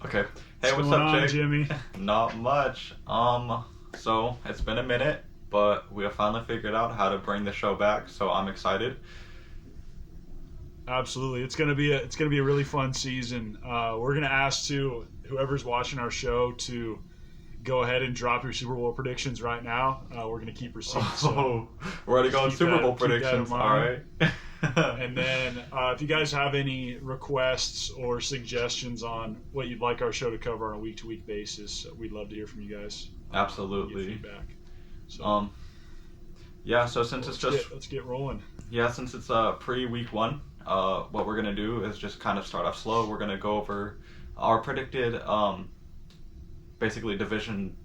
Okay. Hey, what's What's going up, on, Jake? Jimmy? Not much. So it's been a minute, but we have finally figured out how to bring the show back, so I'm excited. Absolutely, it's gonna be a really fun season. We're gonna ask whoever's watching our show to go ahead and drop your Super Bowl predictions right now. We're gonna keep receipts, so Oh, we're already just going keep Super Bowl that in predictions. All mind. right. And then if you guys have any requests or suggestions on what you'd like our show to cover on a week-to-week basis, we'd love to hear from you guys. Get Absolutely. feedback. So Um, yeah, so since it's just let's get rolling. since it's pre-week one, what we're gonna do is just kind of start off slow. We're gonna go over our predicted basically division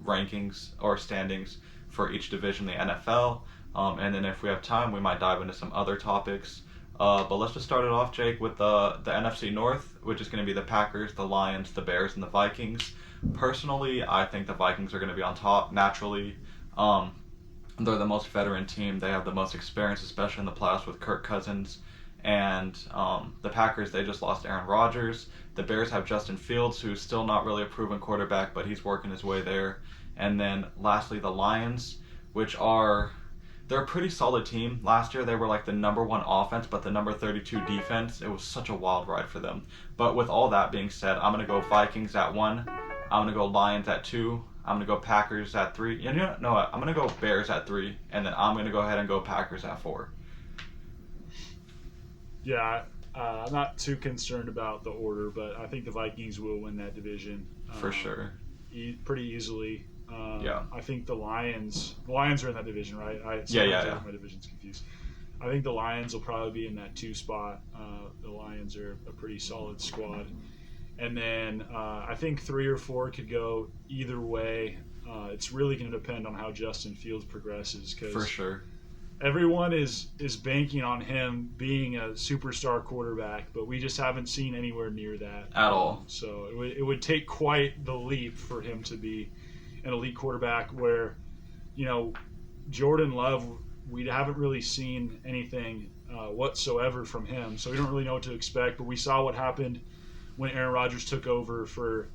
rankings or standings for each division in the NFL. And then if we have time, we might dive into some other topics. But let's just start it off, Jake, with the NFC North, which is going to be the Packers, the Lions, the Bears, and the Vikings. Personally, I think the Vikings are going to be on top naturally. Um, they're the most veteran team. They have the most experience, especially in the playoffs with Kirk Cousins. And the Packers, they just lost Aaron Rodgers. The Bears have Justin Fields, who's still not really a proven quarterback, but he's working his way there. And then lastly, the Lions, which are they're a pretty solid team. Last year they were like the number one offense, but the number 32 defense. It was such a wild ride for them. But with all that being said, I'm gonna go Vikings at one. I'm gonna go Lions at two. I'm gonna go Packers at three. You know, no, I'm gonna go Bears at three, and then I'm gonna go ahead and go Packers at four. Yeah, I'm not too concerned about the order, but I think the Vikings will win that division For sure. pretty easily. Yeah. I think the Lions are in that division, right? Yeah. Sometimes I get my divisions confused. I think the Lions will probably be in that two spot. The Lions are a pretty solid squad. And then I think three or four could go either way. It's really going to depend on how Justin Fields progresses For because sure. everyone is banking on him being a superstar quarterback, but we just haven't seen anywhere near that At all. So it would take quite the leap for him to be an elite quarterback. Where you know Jordan Love, we haven't really seen anything whatsoever from him, so we don't really know what to expect. But we saw what happened when Aaron Rodgers took over for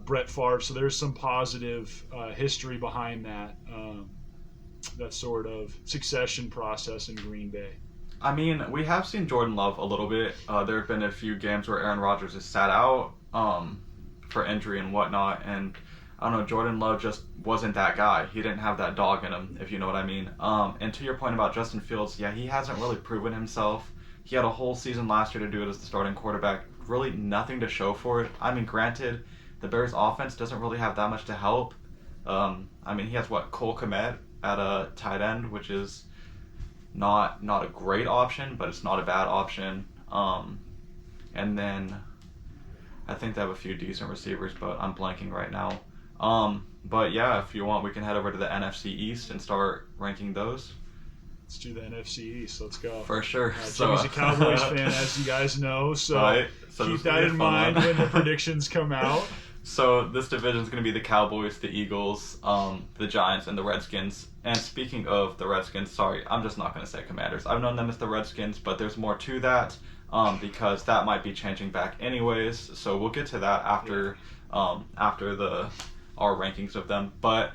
Brett Favre, so there's some positive history behind that. That sort of succession process in Green Bay. I mean, we have seen Jordan Love a little bit. There have been a few games where Aaron Rodgers has sat out for injury and whatnot, and I don't know, Jordan Love just wasn't that guy. He didn't have that dog in him, if you know what I mean. And to your point about Justin Fields, yeah, he hasn't really proven himself. He had a whole season last year to do it as the starting quarterback. Really nothing to show for it. I mean, granted, the Bears' offense doesn't really have that much to help. I mean, he has Cole Kmet at a tight end, which is not a great option, but it's not a bad option. And then I think they have a few decent receivers, but I'm blanking right now. But yeah, if you want, we can head over to the NFC East and start ranking those. Let's do the NFC East. Let's go. For sure. Jimmy's a Cowboys fan, as you guys know, so Right. So this keep is gonna that be a in fun mind one. when the predictions come out. So this division is going to be the Cowboys, the Eagles, the Giants, and the Redskins. And speaking of the Redskins, sorry, I'm just not going to say Commanders. I've known them as the Redskins, but there's more to that because that might be changing back anyways. So we'll get to that after our rankings of them. But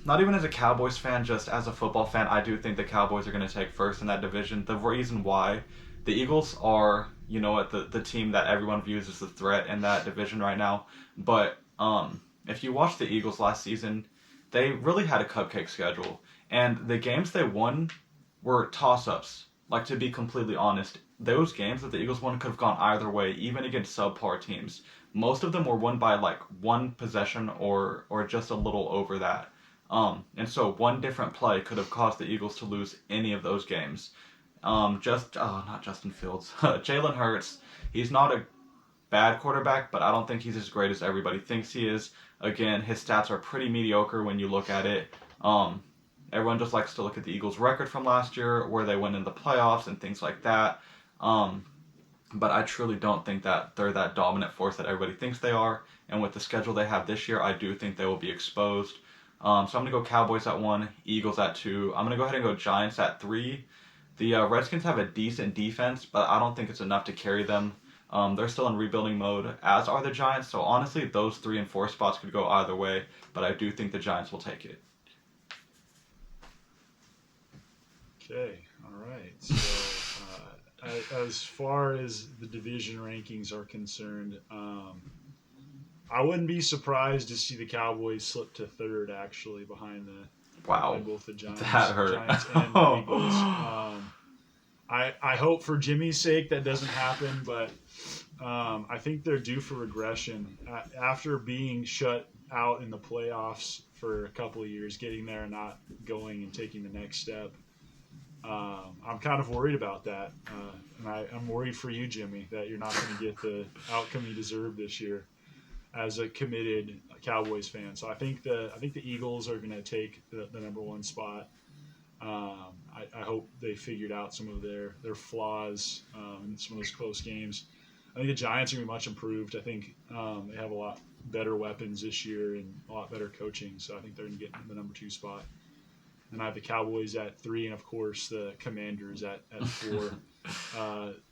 not even as a Cowboys fan, just as a football fan, I do think the Cowboys are going to take first in that division. The reason why, the Eagles are, you know what, the team that everyone views as the threat in that division right now. But if you watch the Eagles last season, they really had a cupcake schedule. And the games they won were toss-ups. Like, to be completely honest, those games that the Eagles won could have gone either way, even against subpar teams. Most of them were won by, like, one possession or just a little over that. And so one different play could have caused the Eagles to lose any of those games. Not Justin Fields. Jalen Hurts. He's not a bad quarterback, but I don't think he's as great as everybody thinks he is. Again, his stats are pretty mediocre when you look at it. Everyone just likes to look at the Eagles' record from last year, where they went in the playoffs and things like that. But I truly don't think that they're that dominant force that everybody thinks they are. And with the schedule they have this year, I do think they will be exposed. So I'm going to go Cowboys at 1, Eagles at 2. I'm going to go ahead and go Giants at 3. The Redskins have a decent defense, but I don't think it's enough to carry them. They're still in rebuilding mode, as are the Giants. So honestly, those 3 and 4 spots could go either way, but I do think the Giants will take it. Okay, all right. So as far as the division rankings are concerned, I wouldn't be surprised to see the Cowboys slip to third, actually, behind both the Giants, That hurt. Giants and the Eagles. I hope for Jimmy's sake that doesn't happen, but I think they're due for regression. After being shut out in the playoffs for a couple of years, getting there and not going and taking the next step, I'm kind of worried about that. And I'm worried for you, Jimmy, that you're not going to get the outcome you deserve this year as a committed Cowboys fan. So I think the Eagles are going to take the number 1 spot. I hope they figured out some of their flaws in some of those close games. I think the Giants are going to be much improved. I think they have a lot better weapons this year and a lot better coaching. So I think they're going to get the number 2 spot. And I have the Cowboys at 3, and of course the Commanders at 4.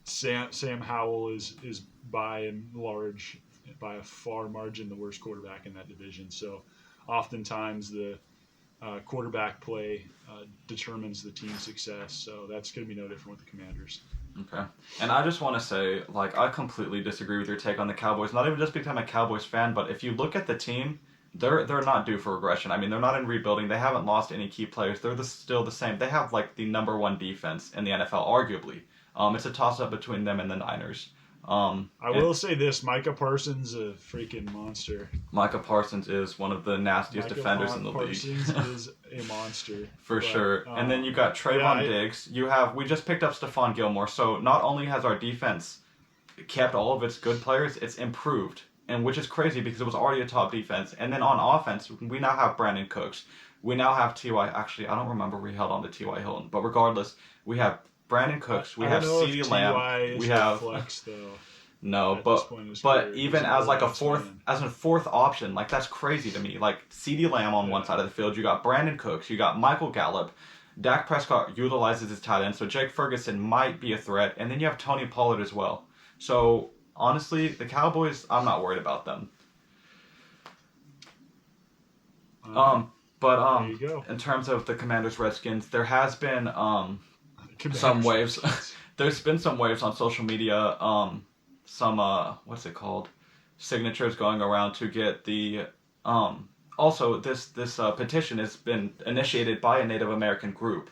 Sam Howell is by and large, by a far margin, the worst quarterback in that division. So oftentimes the quarterback play determines the team's success. So that's going to be no different with the Commanders. Okay. And I just want to say, like, I completely disagree with your take on the Cowboys. Not even just because I'm a Cowboys fan, but if you look at the team, they're not due for regression. I mean, they're not in rebuilding. They haven't lost any key players. They're still the same. They have, like, the number 1 defense in the NFL, arguably. It's a toss-up between them and the Niners. I will say this, Micah Parsons a freaking monster. Micah Parsons is one of the nastiest defenders in the Parsons league. is a monster. For sure. And then you got Trayvon Diggs. We just picked up Stephon Gilmore. So not only has our defense kept all of its good players, it's improved. And which is crazy because it was already a top defense. And then on offense, we now have Brandon Cooks. We now have T.Y. Actually, I don't remember we held on to T.Y. Hilton. But regardless, we have Brandon Cooks. We have CeeDee Lamb. We have flex, though. No, but even as like a fourth option, like that's crazy to me. Like CeeDee Lamb on one side of the field, you got Brandon Cooks, you got Michael Gallup, Dak Prescott utilizes his tight end, so Jake Ferguson might be a threat, and then you have Tony Pollard as well. So honestly, the Cowboys, I'm not worried about them. But in terms of the Commanders Redskins, there has been some waves. There's been some waves on social media. Some what's it called? Signatures going around to get the also this petition has been initiated by a Native American group.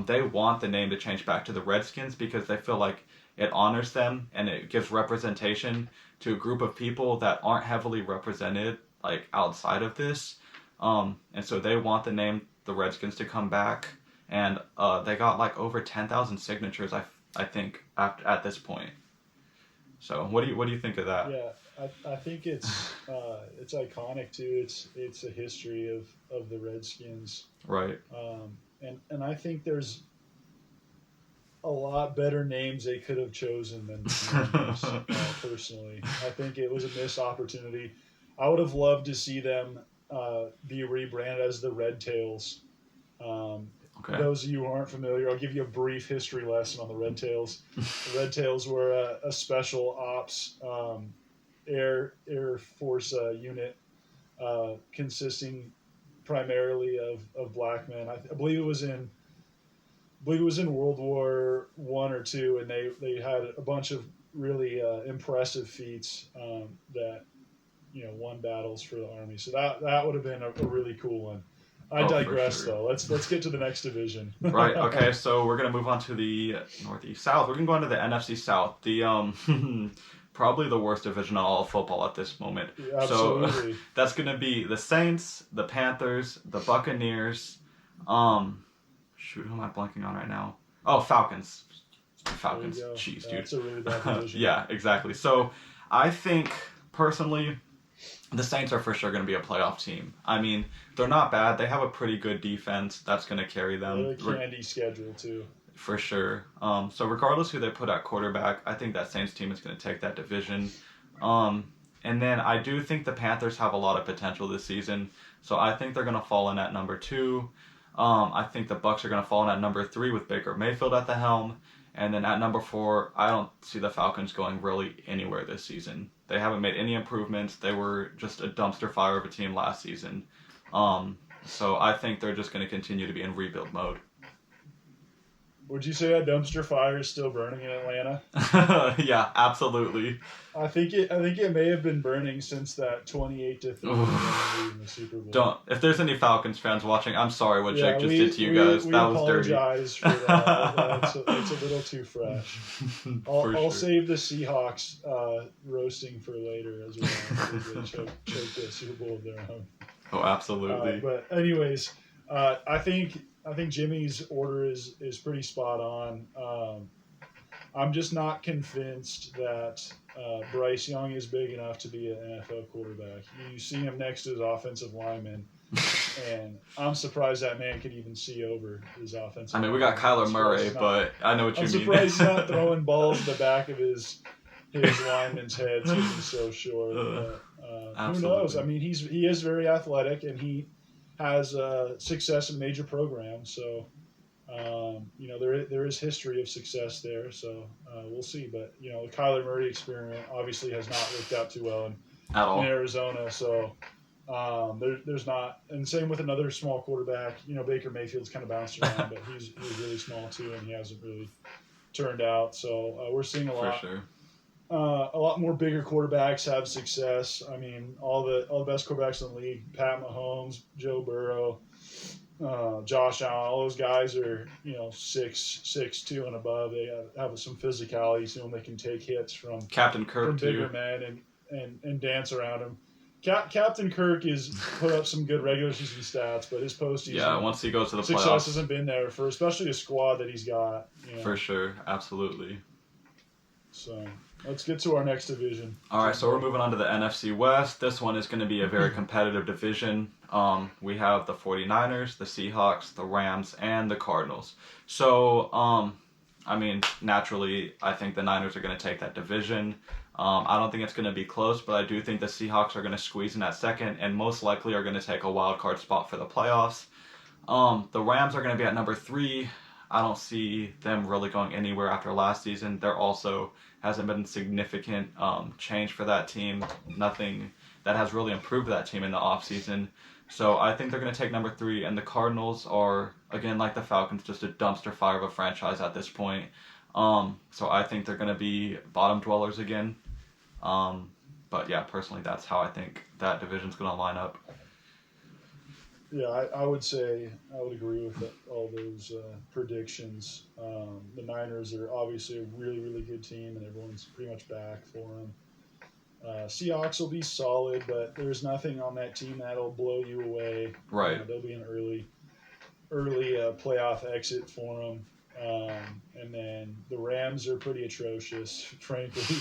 They want the name to change back to the Redskins because they feel like it honors them and it gives representation to a group of people that aren't heavily represented like outside of this. And so they want the name the Redskins to come back, and they got like over 10,000 signatures I think at this point. So what do you think of that? Yeah, I think it's iconic too. It's a history of the Redskins. Right. And I think there's a lot better names they could have chosen than personally. I think it was a missed opportunity. I would have loved to see them be rebranded as the Red Tails. Okay. Those of you who aren't familiar, I'll give you a brief history lesson on the Red Tails. The Red Tails were a special ops Air Force unit consisting primarily of black men. I believe it was in World War I or II, and they had a bunch of really impressive feats that won battles for the Army. So that would have been a really cool one. I digress, though. Let's get to the next division. Right. Okay. So we're gonna move on to the Northeast South. We're gonna go into the NFC South. The probably the worst division in all of football at this moment. Yeah, absolutely. So that's gonna be the Saints, the Panthers, the Buccaneers. Shoot, who am I blanking on right now? Oh, Falcons. Falcons. Jeez, dude. That's a really bad division. Yeah, exactly. So I think personally, the Saints are for sure going to be a playoff team. I mean, they're not bad. They have a pretty good defense that's going to carry them. Really candy schedule, too. For sure. So regardless who they put at quarterback, I think that Saints team is going to take that division. And then I do think the Panthers have a lot of potential this season. So I think they're going to fall in at number 2. I think the Bucs are going to fall in at number 3 with Baker Mayfield at the helm. And then at number 4, I don't see the Falcons going really anywhere this season. They haven't made any improvements. They were just a dumpster fire of a team last season. So I think they're just going to continue to be in rebuild mode. Would you say that dumpster fire is still burning in Atlanta? Yeah, absolutely. I think it may have been burning since that 28-3 in the Super Bowl. Don't. If there's any Falcons fans watching, I'm sorry what Jake just did to you guys. That was dirty. We apologize for that. It's a little too fresh. I'll save the Seahawks roasting for later as well. They choke the Super Bowl of their own. Oh, absolutely. But anyways, I think Jimmy's order is pretty spot on. I'm just not convinced that Bryce Young is big enough to be an NFL quarterback. You see him next to his offensive lineman, and I'm surprised that man could even see over his offensive lineman. We got Kyler Murray, but I know what you mean. I'm surprised he's not throwing balls in the back of his lineman's head because he's so short. Who knows? He is very athletic, and he has success in major programs, so there is history of success there. So we'll see. But the Kyler Murray experiment obviously has not worked out too well in Arizona. So there's not, and same with another small quarterback. Baker Mayfield's kind of bounced around, but he's really small too, and he hasn't really turned out. So we're seeing a lot. For sure. A lot more bigger quarterbacks have success. All the best quarterbacks in the league: Pat Mahomes, Joe Burrow, Josh Allen. All those guys are 6'2" and above. They have some physicality, so they can take hits from Captain Kirk from bigger men and dance around them. Captain Kirk has put up some good regular season stats, but his postseason once he goes to the success playoffs hasn't been there for especially a squad that he's got. For sure, absolutely. So. Let's get to our next division. All right, so we're moving on to the NFC West. This one is going to be a very competitive division. We have the 49ers, the Seahawks, the Rams, and the Cardinals. So, naturally, I think the Niners are going to take that division. I don't think it's going to be close, but I do think the Seahawks are going to squeeze in at second and most likely are going to take a wild card spot for the playoffs. The Rams are going to be at number 3. I don't see them really going anywhere after last season. There also hasn't been significant change for that team. Nothing that has really improved that team in the offseason. So I think they're going to take number 3. And the Cardinals are, again, like the Falcons, just a dumpster fire of a franchise at this point. So I think they're going to be bottom dwellers again. But yeah, personally, that's how I think that division's going to line up. Yeah, I would say I would agree with all those predictions. The Niners are obviously a really, really good team, and everyone's pretty much back for them. Seahawks will be solid, but there's nothing on that team that'll blow you away. Right. They'll be an early playoff exit for them. And then the Rams are pretty atrocious, frankly.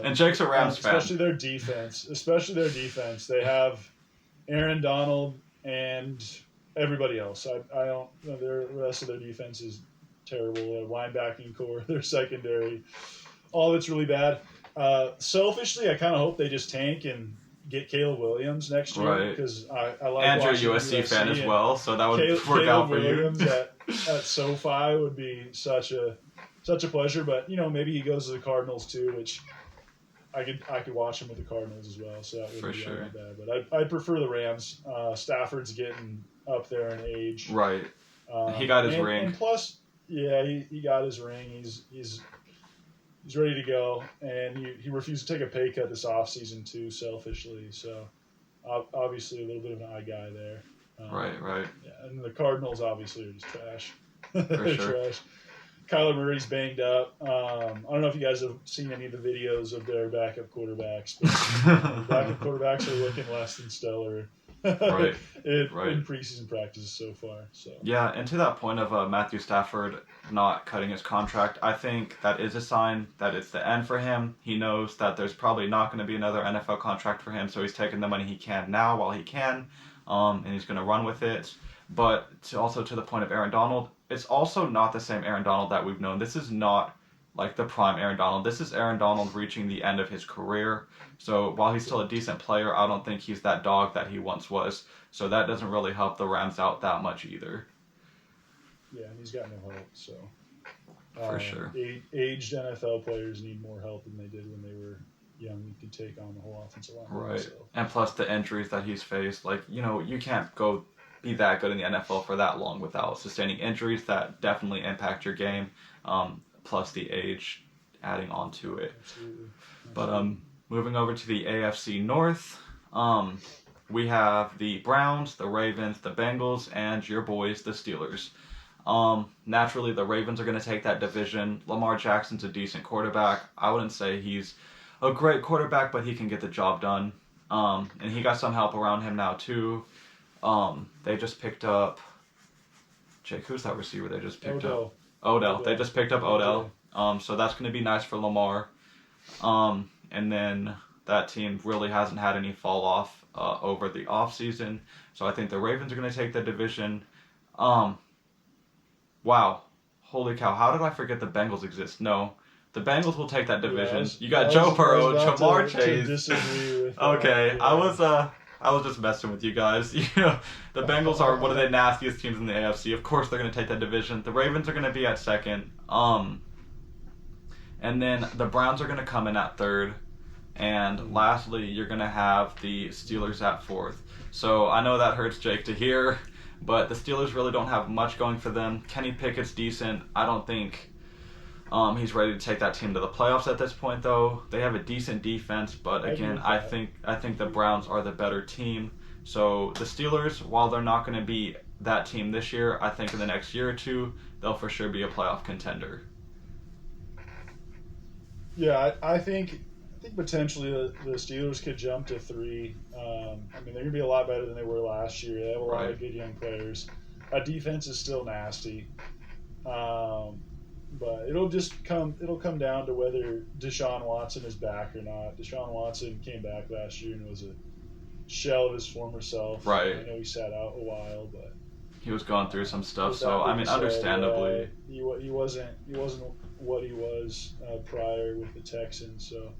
And Jake's a Rams fan. Especially their defense. They have Aaron Donald and everybody else. I don't know. The rest of their defense is terrible. Their linebacking core, their secondary, all of it's really bad. Selfishly, I kind of hope they just tank and get Caleb Williams next year because I like and watching you're a USC fan as well, so that would work out for Williams you. at SoFi would be such a pleasure. But maybe he goes to the Cardinals too, which I could watch him with the Cardinals as well, so that wouldn't be all that bad. But I prefer the Rams. Stafford's getting up there in age. Right. He got his ring. And plus, he got his ring. He's ready to go, and he refused to take a pay cut this offseason too, selfishly. So obviously a little bit of an eye guy there. Right. Yeah, and the Cardinals obviously are just trash. For sure. Trash. Kyler Murray's banged up. I don't know if you guys have seen any of the videos of their backup quarterbacks, but backup quarterbacks are looking less than stellar Right. in preseason practices so far. So yeah, and to that point of Matthew Stafford not cutting his contract, I think that is a sign that it's the end for him. He knows that there's probably not going to be another NFL contract for him, so he's taking the money he can now while he can, and he's going to run with it. But also to the point of Aaron Donald, it's also not the same Aaron Donald that we've known. This is not like the prime Aaron Donald. This is Aaron Donald reaching the end of his career. So while he's still a decent player, I don't think he's that dog that he once was. So that doesn't really help the Rams out that much either. Yeah, and he's got no hope. So For sure. Aged NFL players need more help than they did when they were young and could take on the whole offensive line. Right. So. And plus the injuries that he's faced, like, you can't go be that good in the NFL for that long without sustaining injuries that definitely impact your game. Plus the age adding on to it. Absolutely. But moving over to the AFC North, we have the Browns, the Ravens, the Bengals, and your boys, the Steelers. Naturally, the Ravens are going to take that division. Lamar Jackson's a decent quarterback. I wouldn't say he's a great quarterback, but he can get the job done. And he got some help around him now, too. They just picked up... Jake, who's that receiver they just picked up? Odell. They just picked up Odell. So that's going to be nice for Lamar. And then that team really hasn't had any fall off over the offseason. So I think the Ravens are going to take the division. Wow. Holy cow. How did I forget the Bengals exist? No. The Bengals will take that division. You got Joe Burrow, Jamar Chase. Okay, I was just messing with you guys. The Bengals are one of the nastiest teams in the AFC. Of course they're going to take that division. The Ravens are going to be at second. And then the Browns are going to come in at third. And lastly, you're going to have the Steelers at fourth. So I know that hurts Jake to hear, but the Steelers really don't have much going for them. Kenny Pickett's decent. I don't think he's ready to take that team to the playoffs at this point, though. They have a decent defense, but again, I think the Browns are the better team. So the Steelers, while they're not going to be that team this year, I think in the next year or two, they'll for sure be a playoff contender. Yeah, I think potentially the Steelers could jump to 3. They're going to be a lot better than they were last year. They have a lot of good young players. Our defense is still nasty. But it'll come down to whether Deshaun Watson is back or not. Deshaun Watson came back last year and was a shell of his former self. Right. I know he sat out a while, but he was going through some stuff. So understandably, he wasn't what he was prior with the Texans. So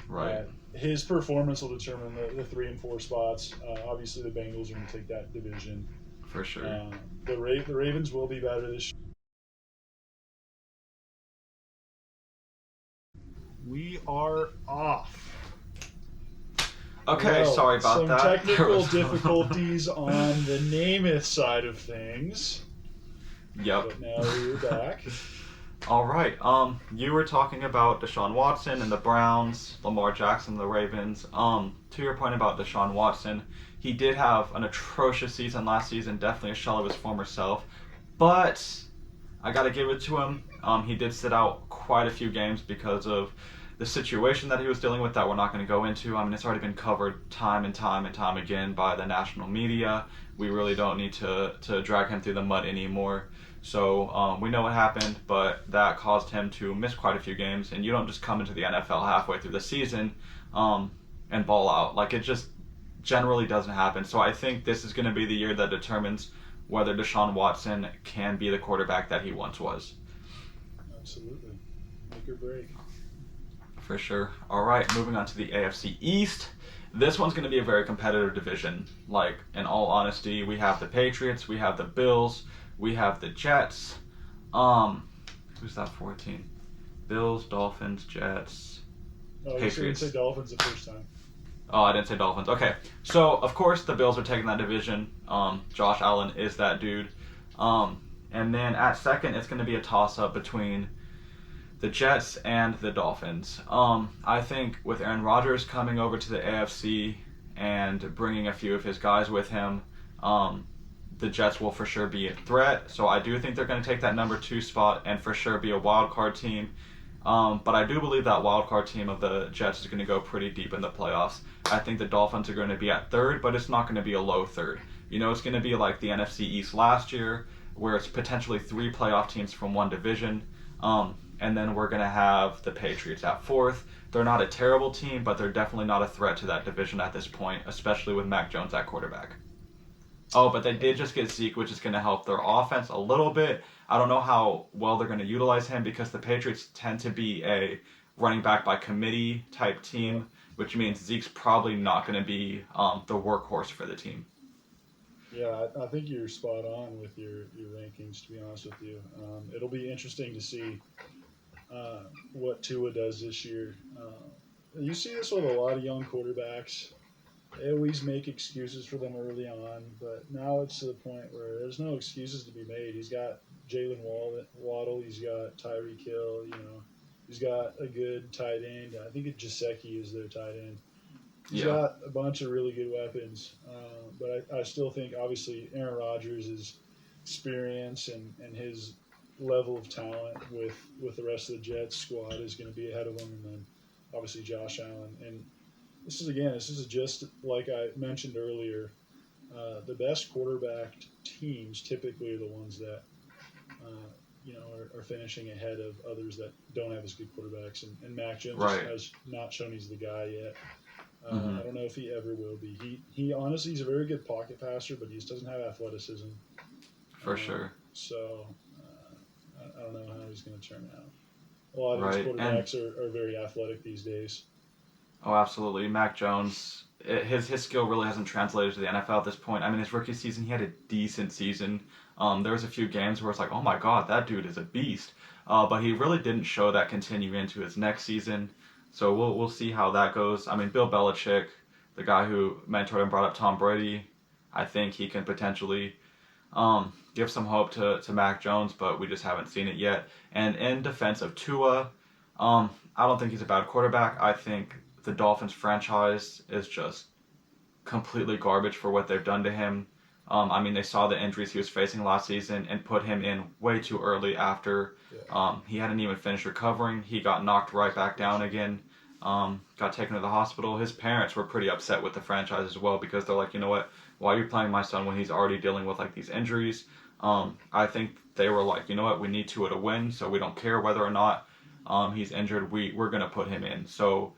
right. His performance will determine the 3 and 4 spots. Obviously, the Bengals are going to take that division for sure. The Ravens will be better this year. We are off. Okay, sorry about that. Some technical difficulties on the Namath side of things. Yep. But now we're back. All right. You were talking about Deshaun Watson and the Browns, Lamar Jackson, the Ravens. To your point about Deshaun Watson, he did have an atrocious season last season, definitely a shell of his former self. But I got to give it to him. He did sit out quite a few games because of the situation that he was dealing with that we're not going to go into. It's already been covered time and time again by the national media. We really don't need to drag him through the mud anymore. So we know what happened, but that caused him to miss quite a few games. And you don't just come into the NFL halfway through the season and ball out. Like, it just generally doesn't happen. So I think this is going to be the year that determines whether Deshaun Watson can be the quarterback that he once was. Absolutely. Make or break. For sure. All right, moving on to the AFC East. This one's going to be a very competitive division. Like, in all honesty, we have the Patriots, we have the Bills, we have the Jets. Who's that 14? Bills, Dolphins, Jets, Patriots. You didn't say Dolphins the first time. Oh, I didn't say Dolphins. Okay. So, of course, the Bills are taking that division. Josh Allen is that dude. And then at second, it's going to be a toss-up between the Jets and the Dolphins. I think with Aaron Rodgers coming over to the AFC and bringing a few of his guys with him, the Jets will for sure be a threat. So I do think they're going to take that number 2 spot and for sure be a wild card team. But I do believe that wild card team of the Jets is going to go pretty deep in the playoffs. I think the Dolphins are going to be at third, but it's not going to be a low third. It's going to be like the NFC East last year, where it's potentially 3 playoff teams from one division. And then we're going to have the Patriots at fourth. They're not a terrible team, but they're definitely not a threat to that division at this point, especially with Mac Jones at quarterback. Oh, but they did just get Zeke, which is going to help their offense a little bit. I don't know how well they're going to utilize him because the Patriots tend to be a running back by committee type team, which means Zeke's probably not going to be the workhorse for the team. Yeah, I think you're spot on with your rankings. To be honest with you, it'll be interesting to see uh, what Tua does this year. You see this with a lot of young quarterbacks. They always make excuses for them early on, but now it's to the point where there's no excuses to be made. He's got Waddle, he's got Tyreek Hill, he's got a good tight end. I think Jaceki is their tight end. He's Yeah. got a bunch of really good weapons, but I still think obviously Aaron Rodgers' experience and his level of talent with the rest of the Jets squad is going to be ahead of him, and then obviously Josh Allen. And this is just like I mentioned earlier. The best quarterbacked teams typically are the ones that are finishing ahead of others that don't have as good quarterbacks. And Mac Jones Right. has not shown he's the guy yet. Hmm. I don't know if he ever will be. He honestly he's a very good pocket passer, but he just doesn't have athleticism. For sure. I don't know how he's going to turn out. A lot of these Right. And quarterbacks are very athletic these days. oh, absolutely. Mac Jones, his skill really hasn't translated to the NFL at this point. I mean, his rookie season, he had a decent season. There was a few games where it's like, oh my god, that dude is a beast. But he really didn't show that continue into his next season. So we'll see how that goes. I mean, Bill Belichick, the guy who mentored and brought up Tom Brady, I think he can potentially give some hope to Mac Jones, but we just haven't seen it yet. And in defense of Tua, I don't think he's a bad quarterback. I think the Dolphins franchise is just completely garbage for what they've done to him. I mean, they saw the injuries he was facing last season and put him in way too early after Yeah. he hadn't even finished recovering. He got knocked right back down again, got taken to the hospital. His parents were pretty upset with the franchise as well because they're like, you know what? Why are you playing my son when he's already dealing with like these injuries? I think they were like, you know what? We need Tua to win, so we don't care whether or not he's injured. We're gonna put him in. So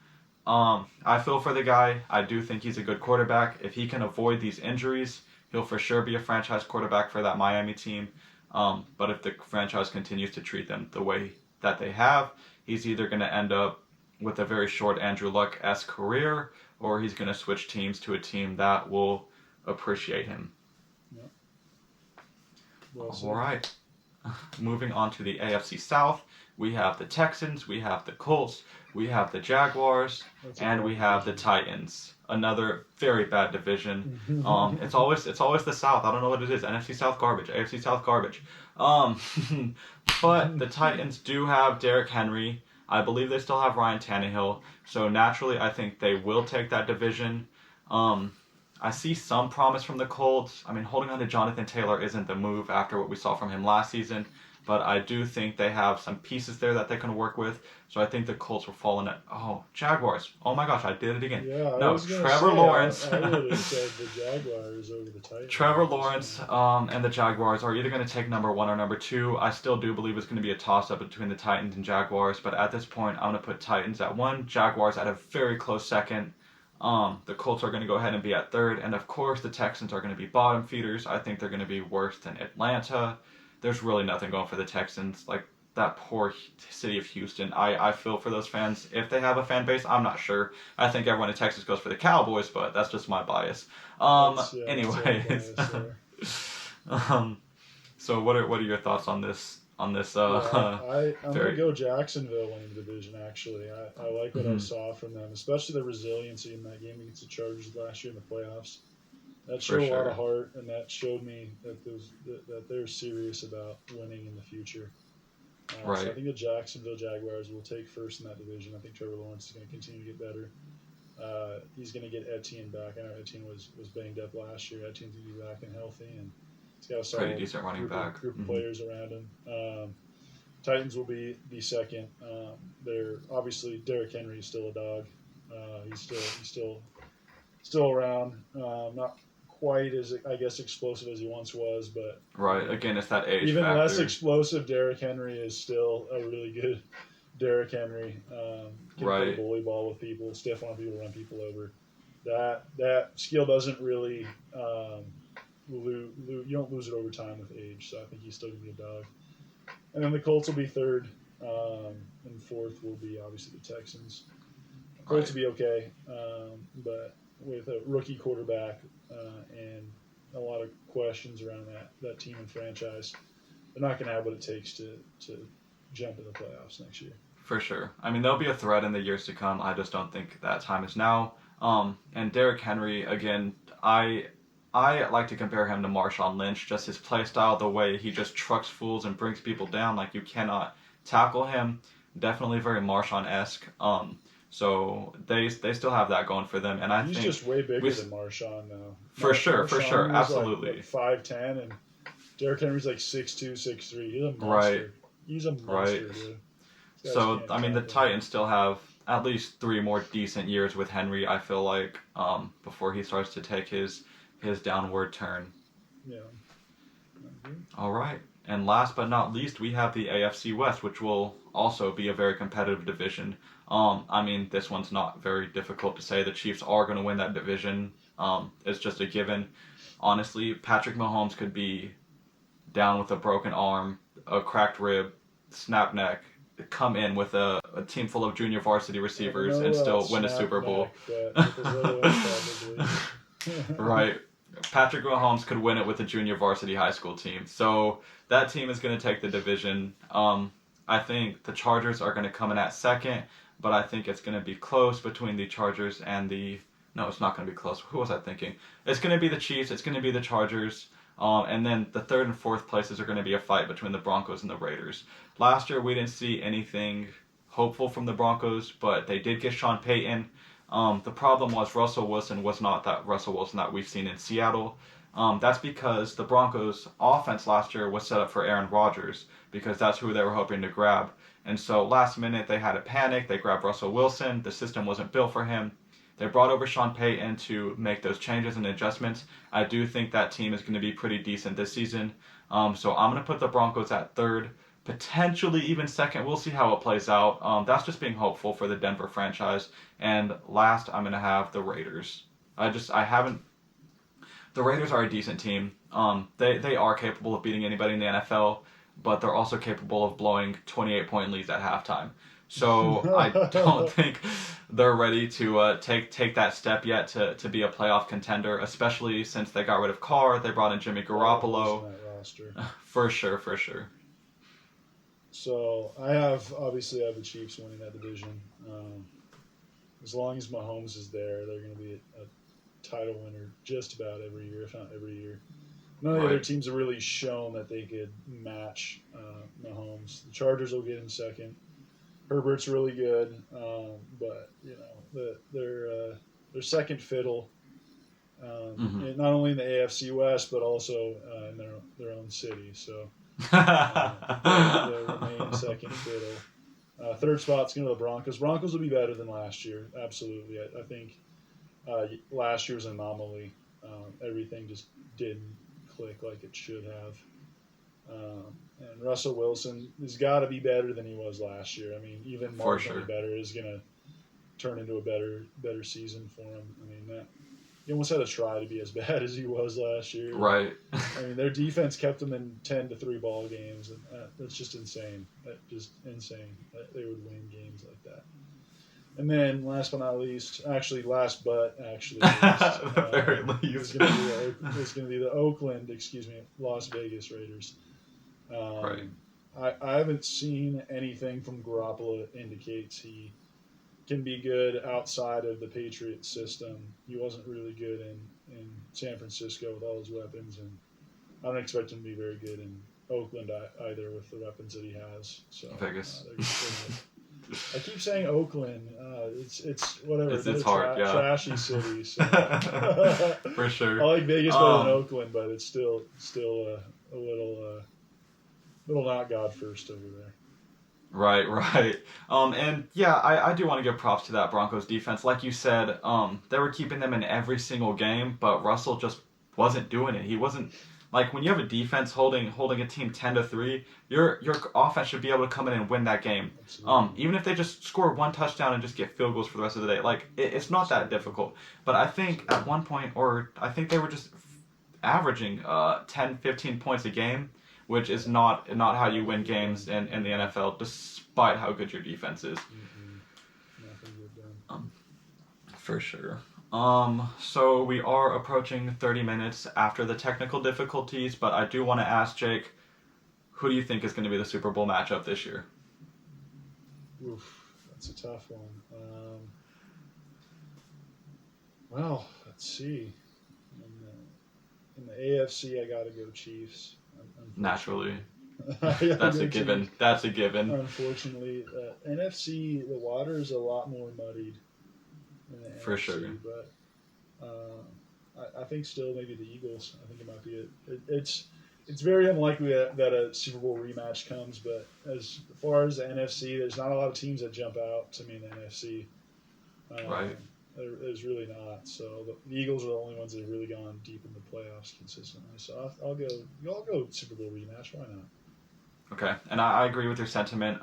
I feel for the guy. I do think he's a good quarterback. If he can avoid these injuries, he'll for sure be a franchise quarterback for that Miami team. But if the franchise continues to treat them the way that they have, he's either going to end up with a very short Andrew Luck-esque career, or he's going to switch teams to a team that will appreciate him. Yeah. Well All said. right. Moving on to the AFC South, we have the Texans, we have the Colts, we have the Jaguars, That's a and bad we have the division. Titans. Another very bad division. It's always the South. I don't know what it is. NFC South garbage, AFC South garbage. Um, but the Titans do have Derrick Henry. I believe they still have Ryan Tannehill. So naturally, I think they will take that division. Um, I see some promise from the Colts. I mean, holding on to Jonathan Taylor isn't the move after what we saw from him last season, but I do think they have some pieces there that they can work with. So I think the Colts will fall in it. Oh, Jaguars. Oh my gosh, I did it again. Yeah, I No, was gonna Trevor say Lawrence. I would have said the Jaguars over the Titans. Trevor But Lawrence and the Jaguars are either going to take number one or number two. I still do believe it's going to be a toss up between the Titans and Jaguars, but at this point, I'm going to put Titans at one, Jaguars at a very close second. The Colts are going to go ahead and be at third, and of course, the Texans are going to be bottom feeders. I think they're going to be worse than Atlanta. There's really nothing going for the Texans. Like, that poor city of Houston. I feel for those fans. If they have a fan base, I'm not sure. I think everyone in Texas goes for the Cowboys, but that's just my bias. that's a little Anyways, biased there. um, so what are your thoughts on this Yeah, I'm gonna very go Jacksonville winning the division. Actually, I like what I mhm, saw from them, especially the resiliency in that game against the Chargers last year in the playoffs. That for showed a lot of sure. heart, and that showed me that they're serious about winning in the future. So I Right. think the Jacksonville Jaguars will take first in that division. I think Trevor Lawrence is going to continue to get better. He's going to get Etienne back. I know Etienne was banged up last year. Etienne's going to be back and healthy, and he's got a Pretty solid decent running back. group of Hmm. players around him. Titans will be second. They're obviously Derrick Henry is still a dog. He's still around. Not quite as I guess explosive as he once was, but Right. Again, it's that age even less factor. explosive. Derrick Henry is still a really good Derrick Henry. Can play Right. bully ball with people, stiff on people, run people over. That skill doesn't really you don't lose it over time with age. So I think he's still gonna be a dog. And then the Colts will be third, and fourth will be obviously the Texans. Colts Right. will be okay, but with a rookie quarterback and a lot of questions around that team and franchise. They're not going to have what it takes to jump in the playoffs next year. For sure. I mean, there'll be a threat in the years to come. I just don't think that time is now. And Derrick Henry, again, I like to compare him to Marshawn Lynch, just his play style, the way he just trucks fools and brings people down. Like, you cannot tackle him. Definitely very Marshawn-esque. So they still have that going for them. And I He's think just way bigger than Marshawn, though. For sure, Marshawn absolutely. Like, 5'10", and Derrick Henry's like 6'2", 6'3". He's a monster. Right. He's a monster, dude. So, I mean, the Titans still have at least 3 more decent years with Henry, I feel like, before he starts to take his downward turn. Yeah. All right. And last but not least, we have the AFC West, which will also be a very competitive division. I mean, this one's not very difficult to say. The Chiefs are going to win that division. It's just a given. Honestly, Patrick Mahomes could be down with a broken arm, a cracked rib, snap neck, come in with a team full of junior varsity receivers and still win a Super Bowl. Right. Patrick Mahomes could win it with a junior varsity high school team. So that team is going to take the division. I think the Chargers are going to come in at second, but I think it's going to be close between the Chargers and the... No, it's not going to be close. Who was I thinking? It's going to be the Chiefs. It's going to be the Chargers. And then the third and fourth places are going to be a fight between the Broncos and the Raiders. Last year, we didn't see anything hopeful from the Broncos, but they did get Sean Payton. The problem was Russell Wilson was not that Russell Wilson that we've seen in Seattle. That's because the Broncos' offense last year was set up for Aaron Rodgers, because that's who they were hoping to grab. And so last minute, they had a panic. They grabbed Russell Wilson. The system wasn't built for him. They brought over Sean Payton to make those changes and adjustments. I do think that team is going to be pretty decent this season. So I'm going to put the Broncos at third, potentially even second. We'll see how it plays out. That's just being hopeful for the Denver franchise. And last, I'm going to have the Raiders. The Raiders are a decent team. They are capable of beating anybody in the NFL, but they're also capable of blowing 28-point leads at halftime. So I don't think they're ready to take that step yet to be a playoff contender, especially since they got rid of Carr. They brought in Jimmy Garoppolo. For sure. So I have the Chiefs winning that division. As long as Mahomes is there, they're going to be a title winner just about every year, if not every year. None of the other teams have really shown that they could match Mahomes. The Chargers will get in second. Herbert's really good, but they're second fiddle, not only in the AFC West but also in their own city. So they remain second fiddle. Third spot's going to the Broncos. Broncos will be better than last year, absolutely. I think last year was an anomaly. Everything just didn't click like it should have. And Russell Wilson has got to be better than he was last year. I mean, even marginally better is going to turn into a better season for him. I mean, he almost had to try to be as bad as he was last year. Right. I mean, their defense kept them in 10-3 ball games, and that's just insane. Insane that they would win games like that. And then, last but not least, very least, it's going to be the Oakland, Las Vegas Raiders. Right. I haven't seen anything from Garoppolo that indicates he can be good outside of the Patriots system. He wasn't really good in San Francisco with all his weapons, and I don't expect him to be very good in Oakland either with the weapons that he has. So Vegas. I keep saying Oakland. It's whatever. It's hard, trashy city. So. For sure. I like Vegas better than Oakland, but it's still a little not God first over there. Right. And yeah, I do want to give props to that Broncos defense. Like you said, they were keeping them in every single game, but Russell just wasn't doing it. He wasn't. Like, when you have a defense holding a team 10-3, your offense should be able to come in and win that game. Even if they just score one touchdown and just get field goals for the rest of the day. Like, it's not that difficult. But I think at one point, I think they were just averaging 10, 15 points a game, which is not how you win games in the NFL, despite how good your defense is. Nothing good done. For sure. So we are approaching 30 minutes after the technical difficulties, but I do want to ask Jake, who do you think is going to be the Super Bowl matchup this year? Oof, that's a tough one. Well, let's see. In the AFC, I got to go Chiefs. Naturally. That's a given. Chiefs. That's a given. Unfortunately, NFC, the water is a lot more muddied than the For NFC, sure. But I think still maybe the Eagles. I think it might be it. It's very unlikely that a Super Bowl rematch comes. But as far as the NFC, there's not a lot of teams that jump out to me in the NFC. Right. There's really not. So the Eagles are the only ones that have really gone deep in the playoffs consistently. So I'll go Super Bowl rematch. Why not? Okay, and I agree with your sentiment.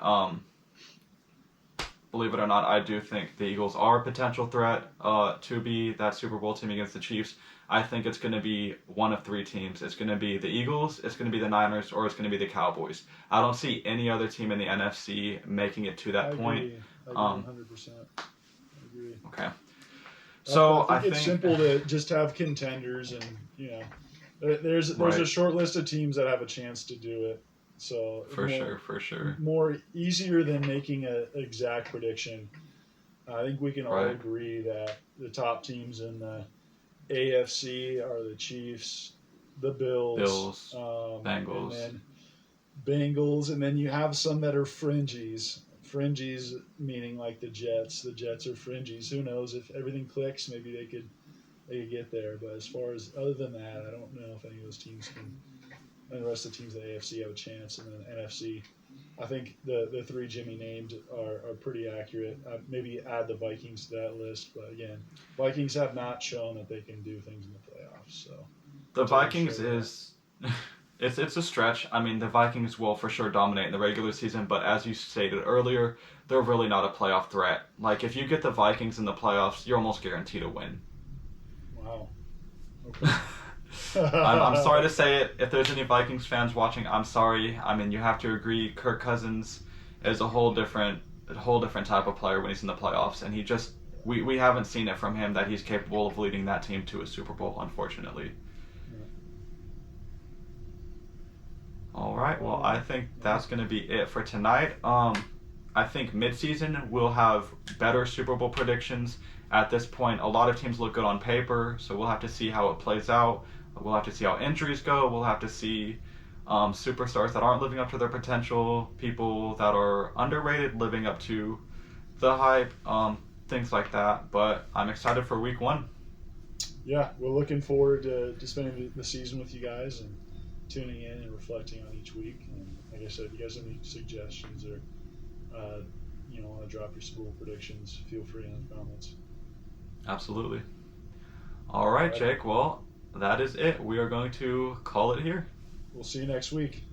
Believe it or not, I do think the Eagles are a potential threat to be that Super Bowl team against the Chiefs. I think it's going to be one of three teams. It's going to be the Eagles, it's going to be the Niners, or it's going to be the Cowboys. I don't see any other team in the NFC making it to that point. I agree 100%. I agree. Okay. So I think it's simple to just have contenders, and there's a short list of teams that have a chance to do it. So for sure, more easier than making an exact prediction. I think we can all agree that the top teams in the AFC are the Chiefs, the Bills, Bengals, and then Bengals, and then you have some that are fringies. Fringies meaning like the Jets. The Jets are fringies. Who knows if everything clicks? Maybe they could get there. But as far as other than that, I don't know if any of those teams can. And the rest of the teams in the AFC have a chance, and then NFC. I think the three Jimmy named are pretty accurate. Maybe add the Vikings to that list, but again, Vikings have not shown that they can do things in the playoffs. So the Vikings is it's a stretch. I mean, the Vikings will for sure dominate in the regular season, but as you stated earlier, they're really not a playoff threat. Like if you get the Vikings in the playoffs, you're almost guaranteed to win. Wow. Okay. I'm sorry to say it. If there's any Vikings fans watching, I'm sorry. I mean, you have to agree. Kirk Cousins is a whole different type of player when he's in the playoffs, and we haven't seen it from him that he's capable of leading that team to a Super Bowl, unfortunately. Yeah. All right. Well, I think that's going to be it for tonight. I think midseason we'll have better Super Bowl predictions. At this point, a lot of teams look good on paper, so we'll have to see how it plays out. We'll have to see how injuries go. We'll have to see superstars that aren't living up to their potential, people that are underrated living up to the hype, things like that. But I'm excited for week 1. Yeah, we're looking forward to spending the season with you guys and tuning in and reflecting on each week. And like I said, if you guys have any suggestions or want to drop your Super Bowl predictions, feel free in the comments. Absolutely. All right, Jake. Well, that is it. We are going to call it here. We'll see you next week.